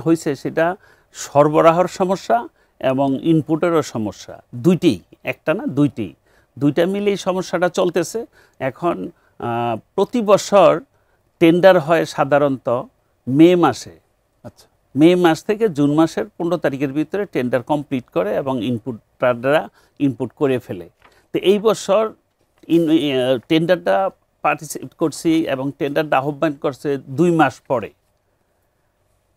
হয়েছে সেটা সরবরাহের সমস্যা এবং ইনপুটেরও সমস্যা, দুইটি, একটা না দুইটা মিলেই সমস্যাটা চলতেছে। এখন প্রতি বছর টেন্ডার হয় সাধারণত মে মাসে। আচ্ছা, মে মাস থেকে জুন মাসের 15 তারিখের ভিতরে টেন্ডার কমপ্লিট করে এবং ইনপুটরা ইনপুট করে ফেলে। তো এই বছর টেন্ডারটা পার্টিসিপেট করছি এবং টেন্ডারটা আহ্বান করছে 2 মাস পরে।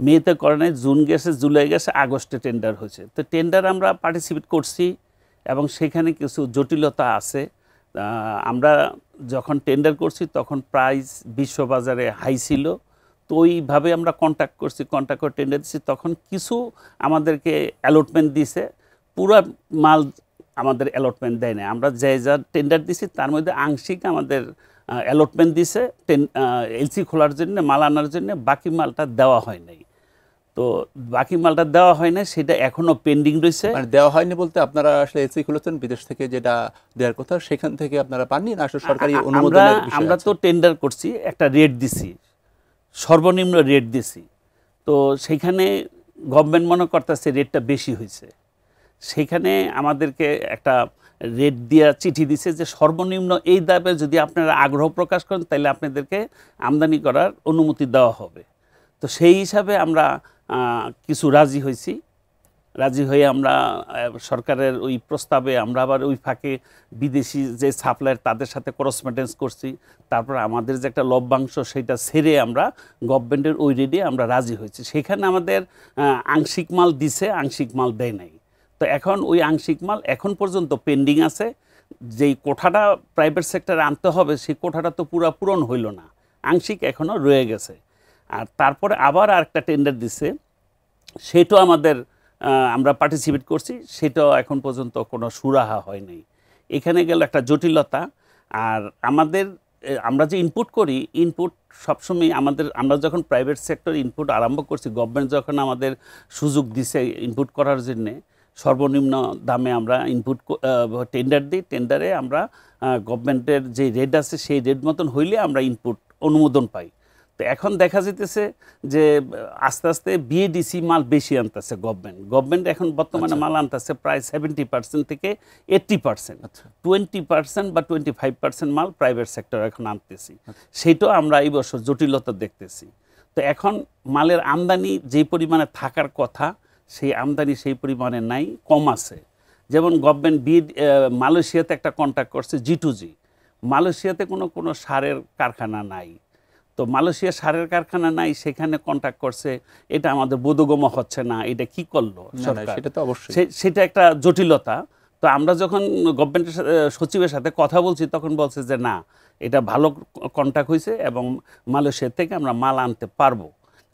মেতে করে নাই, জুন গেছে, জুলাই গেছে, আগস্টে টেন্ডার হয়েছে। তো টেন্ডার আমরা পার্টিসিপেট করছি এবং সেখানে কিছু জটিলতা আছে। আমরা যখন টেন্ডার করছি তখন প্রাইস বিশ্ববাজারে হাই ছিল। তো ওইভাবে আমরা কন্ট্যাক্ট করে টেন্ডার দিচ্ছি। তখন কিছু আমাদেরকে অ্যালটমেন্ট দিছে, পুরো মাল আমাদের অ্যালটমেন্ট দেয় না। আমরা যা টেন্ডার দিছি তার মধ্যে আংশিক আমাদের অ্যালটমেন্ট দিছে এলসি খোলার জন্য, মাল আনার জন্য। বাকি মালটা দেওয়া হয় নাই। তো বাকি মালটা দেওয়া হয় না, সেটা এখনো পেন্ডিং রয়েছে। মানে দেওয়া হয়নি বলতে আপনারা আসলে এলসি খুলেছেন বিদেশ থেকে, যেটা দেওয়ার কথা সেখান থেকে আপনারা পাননি না? আসলে সরকারি অনুমোদনের বিষয় আমরা তো টেন্ডার করছি, একটা রেট দিছি, সর্বনিম্ন রেট দিছি। তো সেখানে গভর্নমেন্ট মনে করতেছে রেটটা বেশি হয়েছে। সেখানে আমাদেরকে একটা রেট দিয়া চিঠি দিছে যে সর্বনিম্ন এই দামে যদি আপনারা আগ্রহ প্রকাশ করেন তাহলে আপনাদেরকে আমদানি করার অনুমতি দেওয়া হবে। তো সেই হিসাবে আমরা কিছু রাজি হয়েছি। রাজি হয়ে আমরা সরকারের ওই প্রস্তাবে আমরা আবার ওই ফাঁকে বিদেশি যে সাপ্লায়ার তাদের সাথে করসপন্ডেন্স করছি। তারপর আমাদের যে একটা লভ্যাংশ সেটা ছেড়ে আমরা গভর্নমেন্টের ওই রেটে আমরা রাজি হয়েছি। সেখানে আমাদের আংশিক মাল দিছে, আংশিক মাল দেয় নাই। তো এখন ওই আংশিক মাল এখন পর্যন্ত পেন্ডিং আছে। যেই কোঠাটা প্রাইভেট সেক্টরে আনতে হবে সেই কোঠাটা তো পুরো পূরণ হইল না, আংশিক এখনও রয়ে গেছে। আর তারপরে আবার আরেকটা টেন্ডার দিছে, সেটাও আমাদের আমরা পার্টিসিপেট করছি, সেটাও এখন পর্যন্ত কোনো সুরাহা হয় নাই। এখানে গেল একটা জটিলতা। আর আমরা যে ইনপুট করি, ইনপুট সবসময় আমরা যখন প্রাইভেট সেক্টর ইনপুট আরম্ভ করছি, গভর্নমেন্ট যখন আমাদের সুযোগ দিছে ইনপুট করার জন্যে, সর্বনিম্ন দামে আমরা ইনপুট টেন্ডার দিই। টেন্ডারে আমরা গভর্নমেন্টের যে রেট আছে সেই রেট মতন হইলে আমরা ইনপুট অনুমোদন পাই। তো এখন দেখা যেতেছে যে আস্তে আস্তে বিএডিসি মাল বেশি আনতেছে গভর্নমেন্ট এখন বর্তমানে মাল আনতেছে প্রায় 70% থেকে 80%। 20% বা 25% মাল প্রাইভেট সেক্টর এখন আনতেছি। সেটাও আমরা এই বছর জটিলতা দেখতেছি। তো এখন মালের আমদানি যে পরিমাণে থাকার কথা সেই আমদানি সেই পরিমাণে নাই, কম আছে। যেমন গভর্নমেন্ট মালয়েশিয়াতে একটা কন্ট্রাক্ট করছে G2G। মালয়েশিয়াতে কোনো সারের কারখানা নাই। তো মালয়েশিয়া সারের কারখানা নাই, সেখানে কন্ট্যাক্ট করছে। এটা আমাদের বোধগম্য হচ্ছে না, এটা কি করলো সরকার? সেটা তো অবশ্যই, সেটা একটা জটিলতা। তো আমরা যখন গভর্নমেন্টের সচিবের সাথে কথা বলছি তখন বলছে যে না, এটা ভালো কন্ট্যাক্ট হয়েছে এবং মালয়েশিয়া থেকে আমরা মাল আনতে পারবো।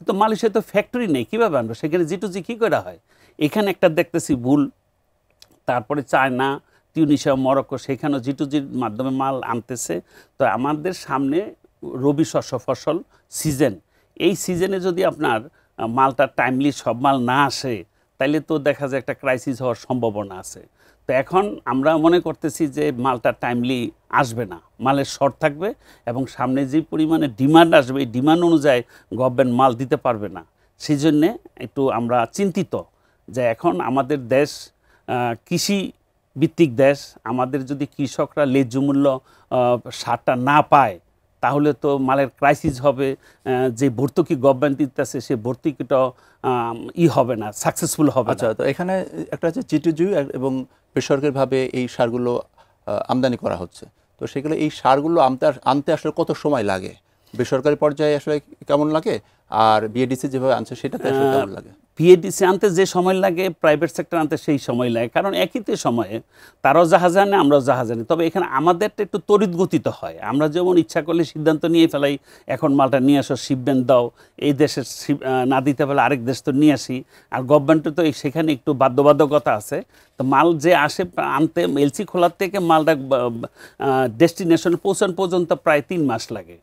তো মালয়েশিয়া তো ফ্যাক্টরি নেই, কীভাবে আনবো? সেখানে G2G কী করে হয়? এখানে একটা দেখতেছি ভুল। তারপরে চায়না, তিউনিসিয়া, মরক্কো, সেখানেও G2Gর মাধ্যমে মাল আনতেছে। তো আমাদের সামনে রবি শস্য ফসল সিজন, এই সিজনে যদি আপনার মালটা টাইমলি সব মাল না আসে তাইলে তো দেখা যায় একটা ক্রাইসিস হওয়ার সম্ভাবনা আছে। তো এখন আমরা মনে করতেছি যে মালটা টাইমলি আসবে না, মালের শর্ট থাকবে এবং সামনে যে পরিমাণে ডিমান্ড আসবে এই ডিমান্ড অনুযায়ী গভর্নমেন্ট মাল দিতে পারবে না। সেই জন্যে একটু আমরা চিন্তিত যে এখন আমাদের দেশ কৃষি ভিত্তিক দেশ, আমাদের যদি কৃষকরা ন্যায্য মূল্য সারটা না পায় তাহলে তো মালের ক্রাইসিস হবে। যে ভর্তুকি গভর্নমেন্ট দিতেছে সে ভর্তুকিটাও হবে না, সাকসেসফুল হবে। আচ্ছা, তো এখানে একটা হচ্ছে G2G এবং বেসরকারিভাবে এই সারগুলো আমদানি করা হচ্ছে। তো সেগুলো এই সারগুলো আনতে আসলে কত সময় লাগে? বেসরকারি পর্যায়ে আসলে কেমন লাগে? আর বিএডিসি যেভাবে আনছে সেটাতে আসলে কেমন লাগে? বিএডিসি আনতে যে সময় লাগে, প্রাইভেট সেক্টর আনতে সেই সময় লাগে, কারণ একইতে সময়ে তারাও জাহাজ আনে, আমরাও জাহাজ আনি। তবে এখানে আমাদেরটা একটু তড়িৎ গতিতে হয়। আমরা যেমন ইচ্ছা করলে সিদ্ধান্ত নিয়ে ফেলাই, এখন মালটা নিয়ে আসো, শিপমেন্ট দাও, এই দেশের না দিতে পারলে আরেক দেশ তো নিয়ে আসি। আর গভর্নমেন্টের তো সেখানে একটু বাধ্যবাধকতা আছে। তো মাল যে আসে আনতে, এলসি খোলার থেকে মালটা ডেস্টিনেশনে পৌঁছানো পর্যন্ত প্রায় 3 মাস লাগে।